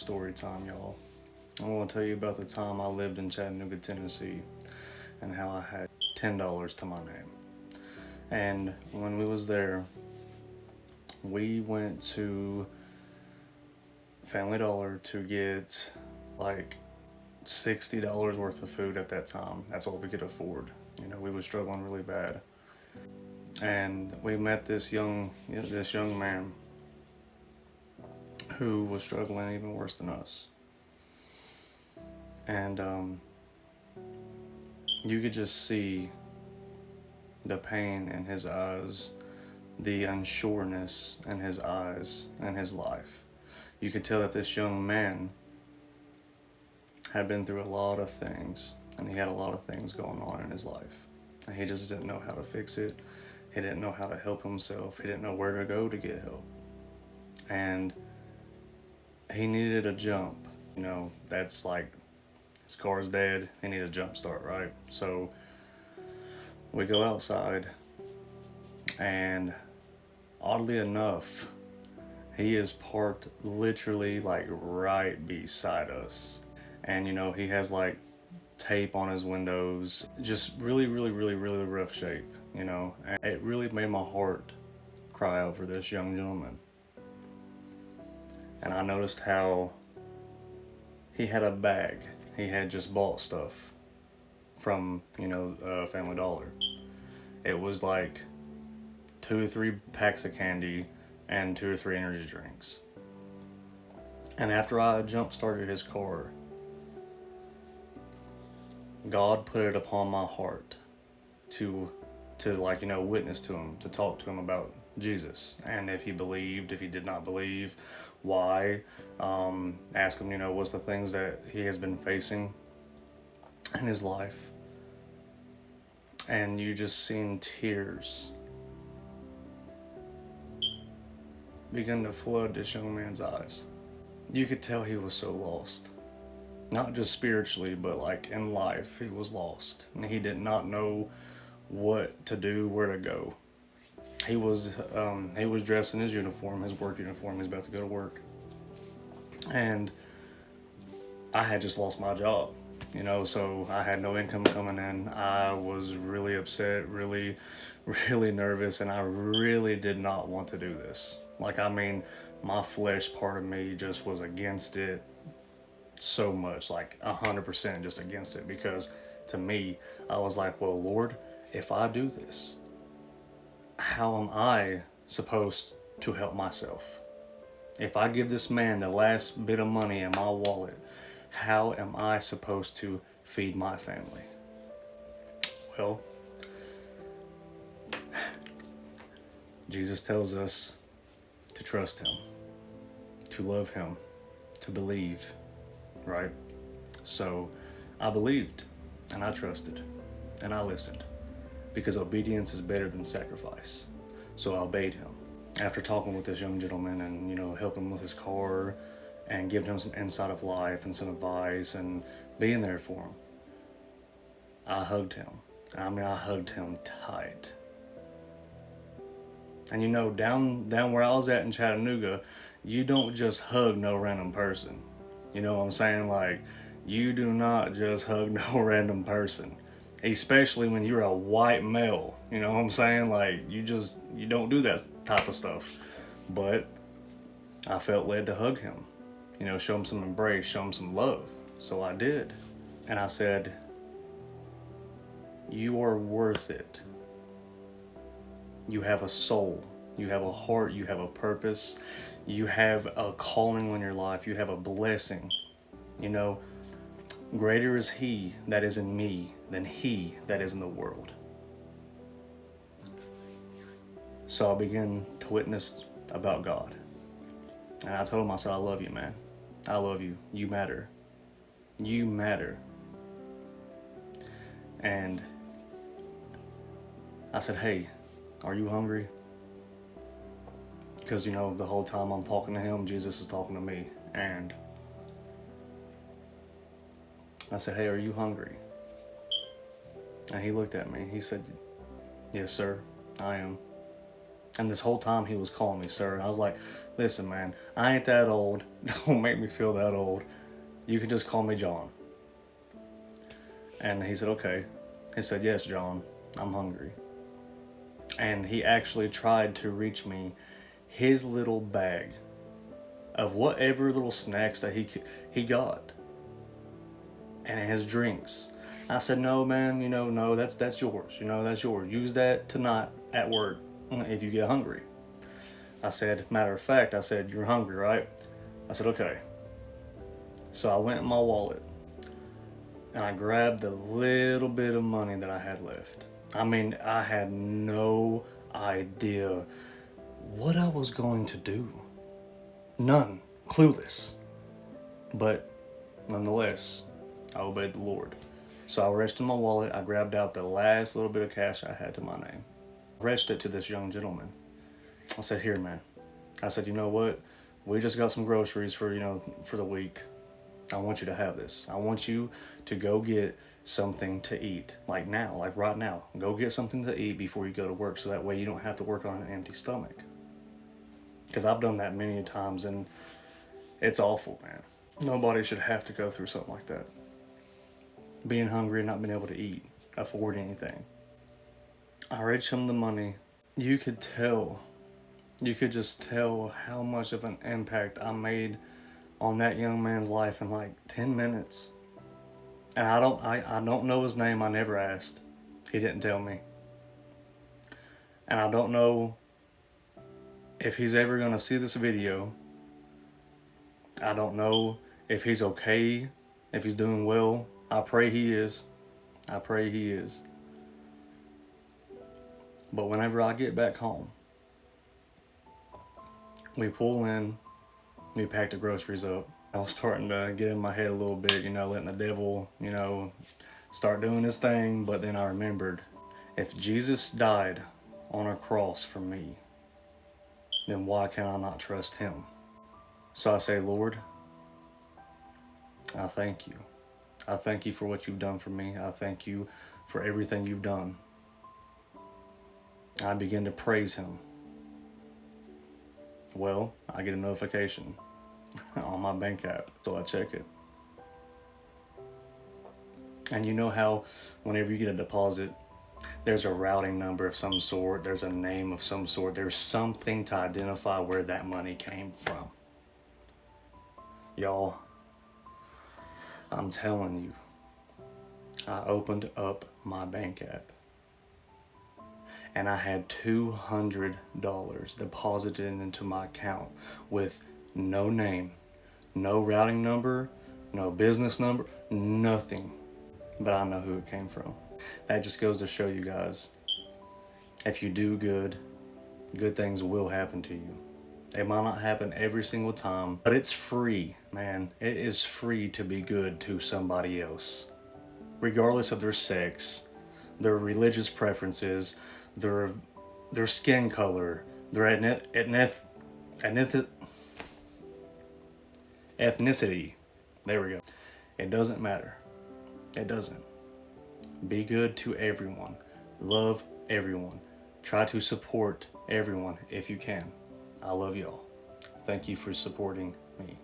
story time, y'all. I want to tell you about the time I lived in Chattanooga, Tennessee, and how I had $10 to my name. And when we was there, we went to Family Dollar to get like $60 worth of food at that time. That's all we could afford. We were struggling really bad. And we met this young man who was struggling even worse than us. And you could just see the pain in his eyes, the unsureness in his eyes and his life. You could tell that this young man had been through a lot of things, and he had a lot of things going on in his life. And he just didn't know how to fix it. He didn't know how to help himself. He didn't know where to go to get help. And he needed a jump. That's like his car's dead. He needed a jump start, right? So we go outside, and oddly enough, he is parked literally like right beside us. And he has like tape on his windows, just really, really, really, really rough shape, and it really made my heart cry out for this young gentleman. And I noticed how he had a bag. He had just bought stuff from, Family Dollar. It was like 2 or 3 packs of candy and 2 or 3 energy drinks. And after I jump started his car, God put it upon my heart to witness to him, to talk to him about Jesus, and if he believed, if he did not believe, why. Ask him, what's the things that he has been facing in his life. And you just seen tears begin to flood this young man's eyes. You could tell he was so lost. Not just spiritually, but like in life, he was lost. And he did not know what to do, where to go. He was dressed in his uniform, his work uniform. He's about to go to work. And I had just lost my job, so I had no income coming in. I was really upset, really, really nervous, and I really did not want to do this. My flesh part of me just was against it so much, like 100% just against it, because to me, I was like, well, Lord, if I do this, how am I supposed to help myself? If I give this man the last bit of money in my wallet, how am I supposed to feed my family? Well, Jesus tells us to trust him, to love him, to believe, right? So I believed, and I trusted, and I listened, because obedience is better than sacrifice. So I obeyed him. After talking with this young gentleman and, helping him with his car and giving him some insight of life and some advice and being there for him, I hugged him. I hugged him tight. And down where I was at in Chattanooga, you don't just hug no random person. You know what I'm saying? Like, you do not just hug no random person. Especially when you're a white male. You know what I'm saying? Like, you don't do that type of stuff. But I felt led to hug him. Show him some embrace, show him some love. So I did. And I said, you are worth it. You have a soul. You have a heart. You have a purpose. You have a calling on your life. You have a blessing. Greater is he that is in me than he that is in the world. So I began to witness about God. And I told him, I said, I love you, man. I love you. You matter. You matter. And I said, hey, are you hungry? Because, the whole time I'm talking to him, Jesus is talking to me. And I said, hey, are you hungry? And he looked at me. He said, yes, sir, I am. And this whole time he was calling me sir. And I was like, listen, man, I ain't that old. Don't make me feel that old. You can just call me John. And he said, okay. He said, yes, John, I'm hungry. And he actually tried to reach me his little bag of whatever little snacks that he got. And his drinks. I said, no, man, no, that's yours. That's yours. Use that tonight at work if you get hungry. I said, matter of fact, I said, you're hungry, right? I said, okay. So I went in my wallet and I grabbed the little bit of money that I had left. I mean, I had no idea what I was going to do. None. Clueless. But nonetheless, I obeyed the Lord. So I reached in my wallet, I grabbed out the last little bit of cash I had to my name. I reached it to this young gentleman. I said, here, man. I said, you know what? We just got some groceries for the week. I want you to have this. I want you to go get something to eat. Like now, like right now. Go get something to eat before you go to work, so that way you don't have to work on an empty stomach. Because I've done that many times and it's awful, man. Nobody should have to go through something like that. Being hungry and not being able to eat, afford anything. I reached him the money. You could just tell how much of an impact I made on that young man's life in like 10 minutes. And I don't know his name. I never asked. He didn't tell me. And I don't know if he's ever gonna see this video. I don't know if he's okay, if he's doing well. I pray he is. I pray he is. But whenever I get back home, we pull in, we pack the groceries up. I was starting to get in my head a little bit, letting the devil, start doing his thing. But then I remembered, if Jesus died on a cross for me, then why can I not trust him? So I say, Lord, I thank you. I thank you for what you've done for me. I thank you for everything you've done. I begin to praise him. Well, I get a notification on my bank app, so I check it. And you know how whenever you get a deposit, there's a routing number of some sort, there's a name of some sort, there's something to identify where that money came from. Y'all, I'm telling you, I opened up my bank app and I had $200 deposited into my account with no name, no routing number, no business number, nothing. But I know who it came from. That just goes to show you guys, if you do good, good things will happen to you. They might not happen every single time, but it's free, man. It is free to be good to somebody else, regardless of their sex, their religious preferences, their skin color, their ethnicity. There we go. It doesn't matter. It doesn't. Be good to everyone. Love everyone. Try to support everyone if you can. I love y'all. Thank you for supporting me.